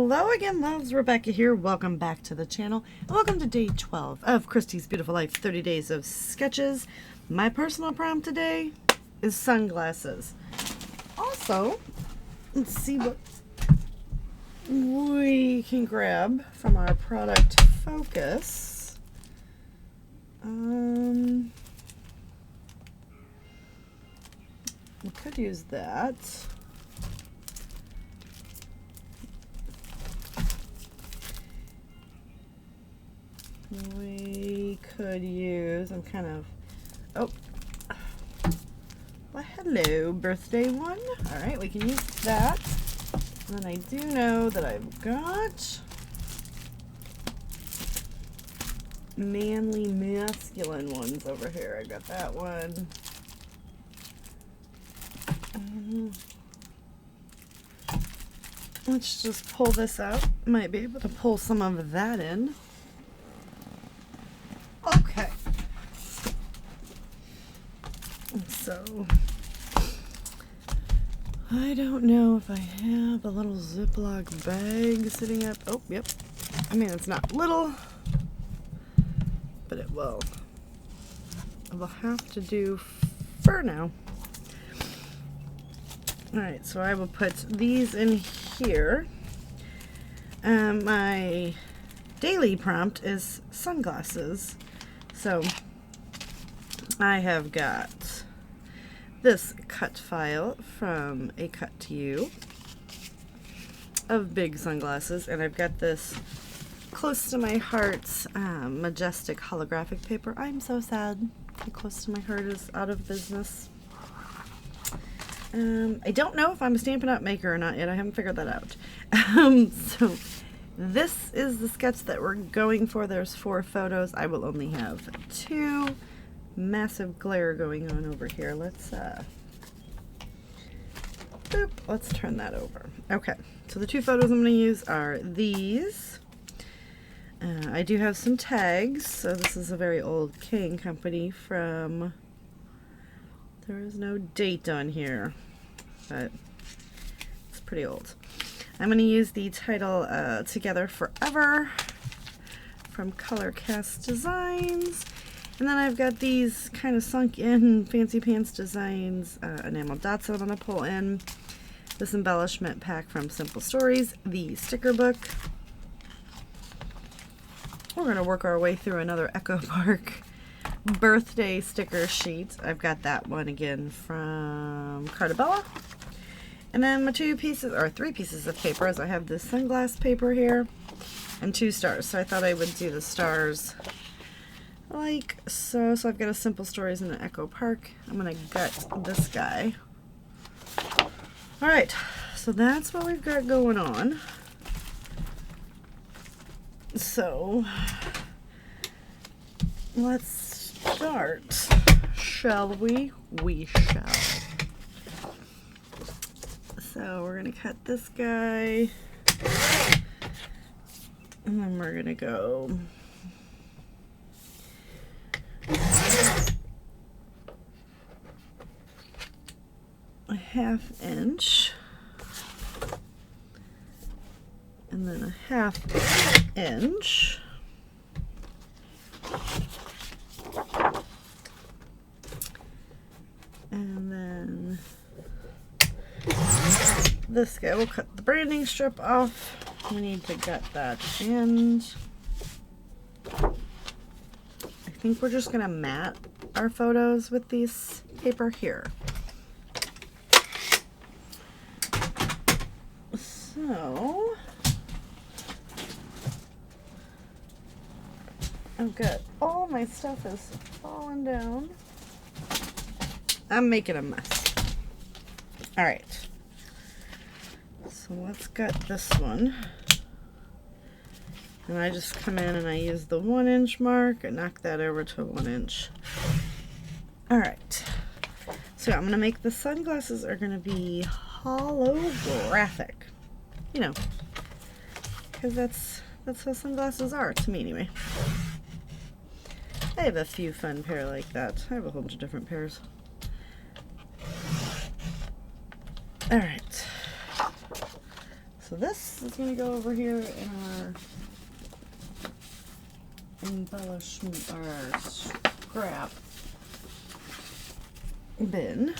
Hello again, loves. Rebecca here. Welcome back to the channel. And welcome to day 12 of Christy's Beautiful Life 30 Days of Sketches. My personal prompt today is sunglasses. Also, let's see what we can grab from our product focus. We could use that. We could use, I'm kind of, oh, well, hello, birthday one. All right, we can use that. And then I do know that I've got manly, masculine ones over here. I got that one. Let's just pull this out. Might be able to pull some of that in. Okay. So, I don't know if I have a little Ziploc bag sitting up. Oh, yep. I mean, it's not little, but it will have to do for now. Alright, so I will put these in here. My daily prompt is sunglasses. So I have got this cut file from A Cut to You of big sunglasses, and I've got this close to my heart's majestic holographic paper. I'm so sad how close to my heart is out of business. I don't know if I'm a Stampin' Up! Maker or not yet. I haven't figured that out. So this is the sketch that we're going for. There's 4 photos. I will only have 2. Massive glare going on over here. Let's boop, let's turn that over. Okay, so the 2 photos I'm going to use are these. I do have some tags. So this is a very old King company from, there is no date on here, but it's pretty old. I'm going to use the title Together Forever from Color Cast Designs. And then I've got these kind of sunk in Fancy Pants Designs enamel dots that I'm going to pull in. This embellishment pack from Simple Stories. The sticker book. We're going to work our way through another Echo Park birthday sticker sheet. I've got that one again from Cartabella. And then my 2 pieces, or 3 pieces of paper, as I have this sunglass paper here, and 2 stars. So I thought I would do the stars like so. So I've got a Simple Stories and an Echo Park. I'm going to gut this guy. Alright, so that's what we've got going on. So, let's start, shall we? We shall. So we're going to cut this guy, and then we're going to go a 1/2 inch, and then a 1/2 inch, and then this guy, we'll cut the branding strip off. We need to gut that end. I think we're just gonna mat our photos with these paper here. So I've got all my stuff is falling down. I'm making a mess. All right. So let's gut this one. And I just come in and I use the 1 inch mark and knock that over to 1 inch. All right. So I'm gonna make the sunglasses are gonna be holographic. You know, because that's how sunglasses are to me anyway. I have a few fun pair like that. I have a whole bunch of different pairs. All right. So so this is going to go over here in our embellishment, our scrap bin.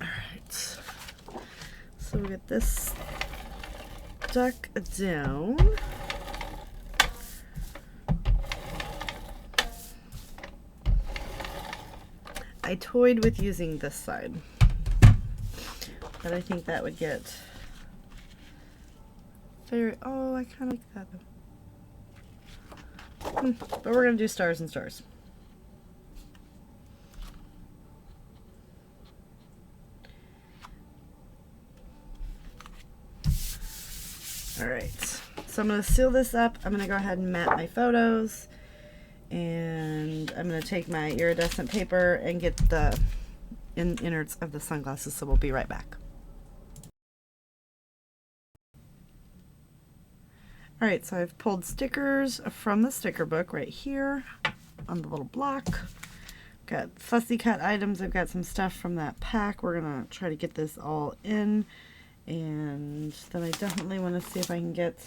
Alright, so we get this stuck down. I toyed with using this side, but I think that would get very, oh, I kind of like that though. But we're going to do stars and stars. Alright, so I'm going to seal this up. I'm going to go ahead and mat my photos. And I'm going to take my iridescent paper and get the innards of the sunglasses, so we'll be right back. Alright, so I've pulled stickers from the sticker book right here on the little block. Got fussy cut items. I've got some stuff from that pack. We're going to try to get this all in. And then I definitely want to see if I can get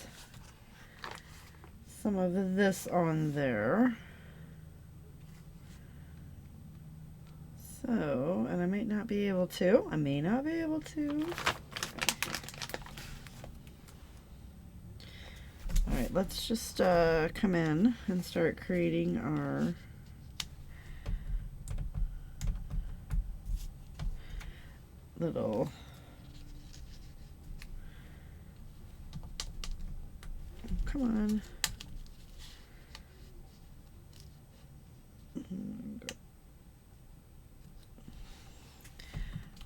some of this on there. So, and I might not be able to. I may not be able to. Alright, let's just come in and start creating our little come on.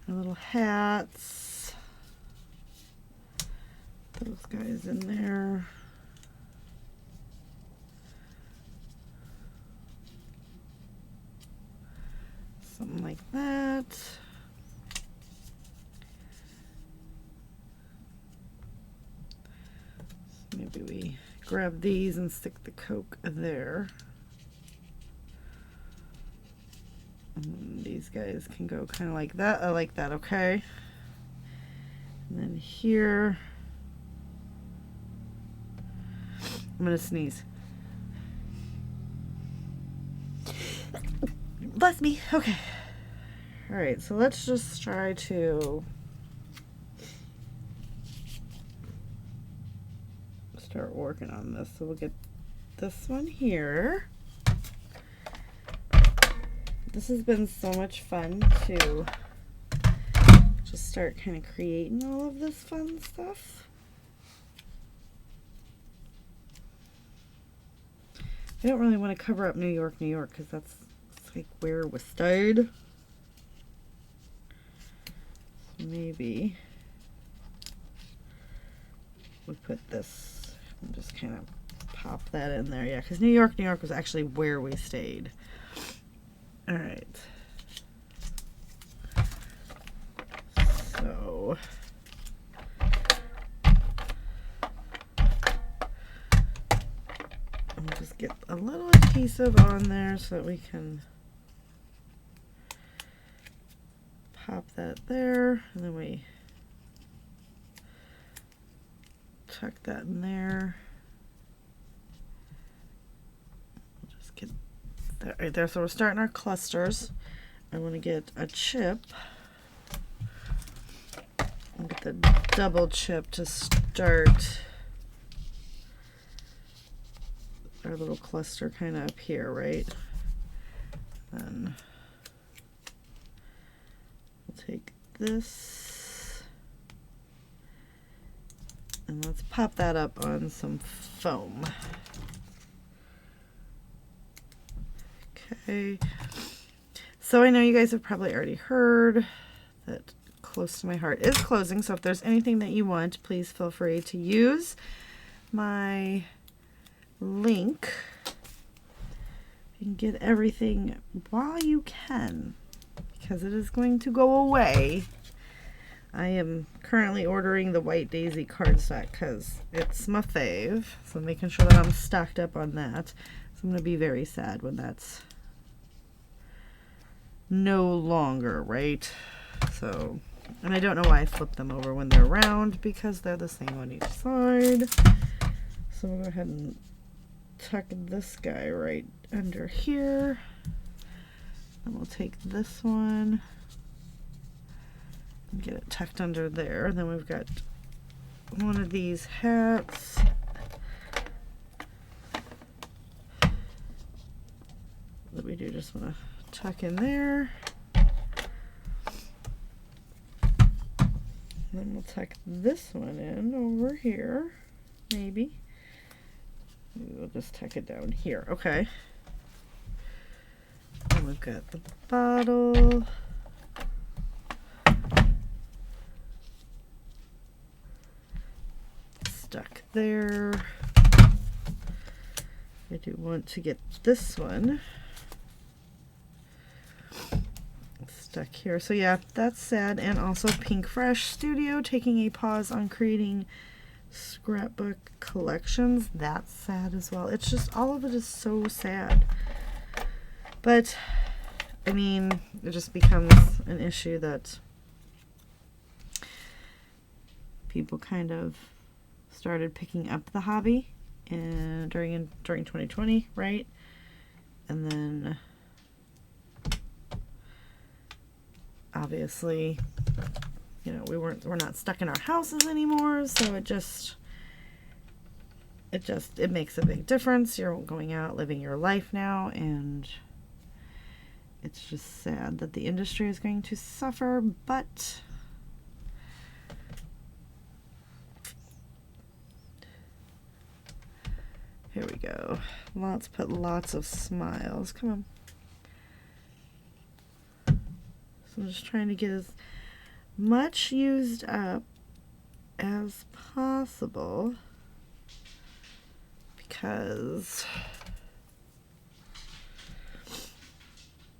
Our little hats. Those guys in there. Something like that. So maybe we grab these and stick the Coke there. And these guys can go kind of like that. I like that, okay? And then here, I'm gonna sneeze. Bless me. Okay. All right, so let's just try to start working on this. So we'll get this one here. This has been so much fun to just start kind of creating all of this fun stuff. I don't really want to cover up New York, because that's like where we stayed. So maybe we put this and just kind of pop that in there. Yeah, because New York was actually where we stayed. All right. So I'll just get a little adhesive on there so that we can pop that there, and then we tuck that in there. We'll just get that right there. So we're starting our clusters. I want to get a chip. I'll get the double chip to start our little cluster kind of up here, right? Then we'll take this and let's pop that up on some foam. Okay, so I know you guys have probably already heard that Close to My Heart is closing, so if there's anything that you want, please feel free to use my link. You can get everything while you can, because it is going to go away. I am currently ordering the White Daisy cardstock because it's my fave, so I'm making sure that I'm stocked up on that. So I'm going to be very sad when that's no longer, right? So, and I don't know why I flip them over when they're round, because they're the same on each side. So we'll go ahead and tuck this guy right under here. And we'll take this one and get it tucked under there. And then we've got one of these hats. That we do just want to tuck in there. Then we'll tuck this one in over here, maybe. We'll just tuck it down here, okay. And we've got the bottle. Stuck there. I do want to get this one stuck here. So yeah, that's sad. And also Pink Fresh Studio taking a pause on creating scrapbook collections. That's sad as well. It's just, all of it is so sad. But I mean, it just becomes an issue that people kind of started picking up the hobby during 2020, right? And then obviously, you know, we're not stuck in our houses anymore, so it makes a big difference. You're going out living your life now, and it's just sad that the industry is going to suffer, but here we go. Let's put lots of smiles. Come on. So I'm just trying to get as much used up as possible, because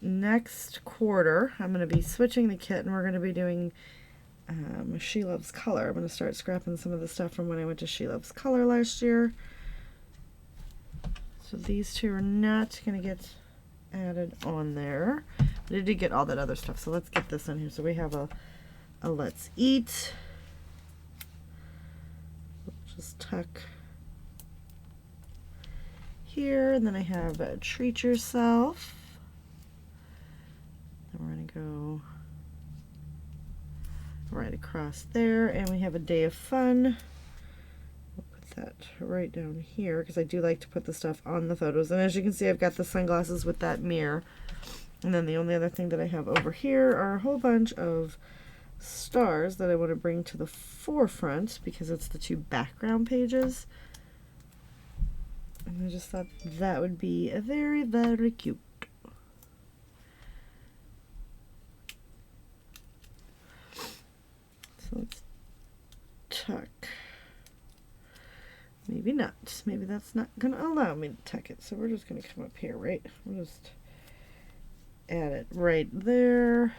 next quarter I'm going to be switching the kit, and we're going to be doing She Loves Color. I'm going to start scrapping some of the stuff from when I went to She Loves Color last year. So these two are not going to get added on there. But I did get all that other stuff, so let's get this in here. So we have a Let's Eat. Just tuck here, and then I have a Treat Yourself. And we're going to go right across there, and we have a Day of Fun. We'll put that right down here, because I do like to put the stuff on the photos. And as you can see, I've got the sunglasses with that mirror. And then the only other thing that I have over here are a whole bunch of stars that I want to bring to the forefront, because it's the two background pages. And I just thought that would be a very, very cute. So let's tuck. Maybe not. Maybe that's not going to allow me to tuck it. So we're just going to come up here, right? We'll just add it right there.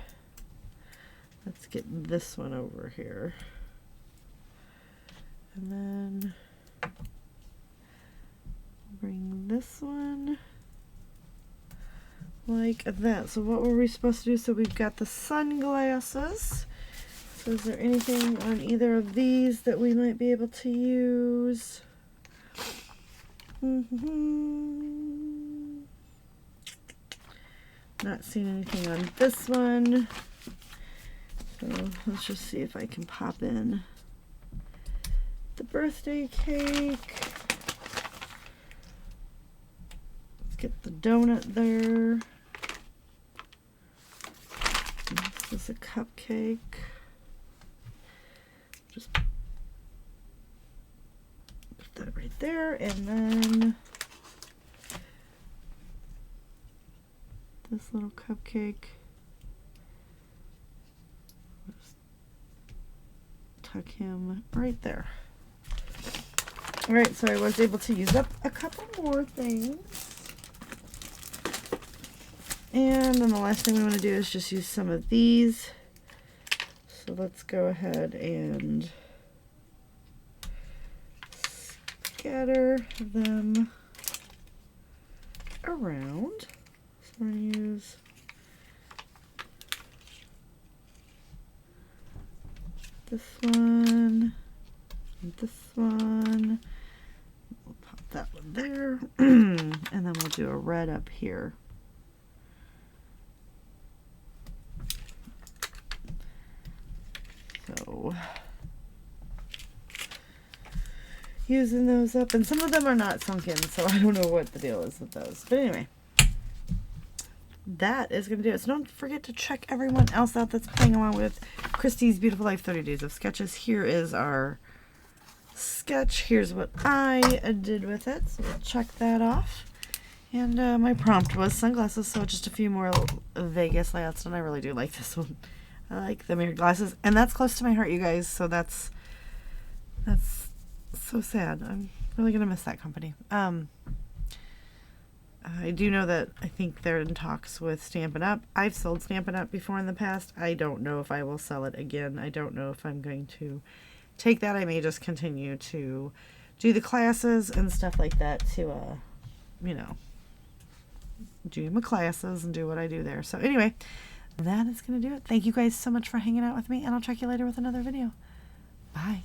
Let's get this one over here. And then bring this one like that. So what were we supposed to do? So we've got the sunglasses. So is there anything on either of these that we might be able to use? Not seeing anything on this one. So let's just see if I can pop in the birthday cake. Let's get the donut there. This is a cupcake. Just put that right there, and then this little cupcake. Just tuck him right there. Alright, so I was able to use up a couple more things. And then the last thing we want to do is just use some of these. So let's go ahead and scatter them around. So we're going to use this one, and this one. We'll pop that one there, and then we'll do a red up here. So using those up, and some of them are not sunken, so I don't know what the deal is with those. But anyway, that is going to do it. So don't forget to check everyone else out that's playing along with Christy's Beautiful Life 30 Days of Sketches. Here is our sketch. Here's what I did with it. So we'll check that off. And my prompt was sunglasses, so just a few more Vegas layouts, and I really do like this one. I like the mirrored glasses, and that's close to my heart, you guys, so that's so sad. I'm really going to miss that company. I do know that I think they're in talks with Stampin' Up. I've sold Stampin' Up before in the past. I don't know if I will sell it again. I don't know if I'm going to take that. I may just continue to do the classes and stuff like that to, you know, do my classes and do what I do there. So anyway, that is going to do it. Thank you guys so much for hanging out with me, and I'll check you later with another video. Bye.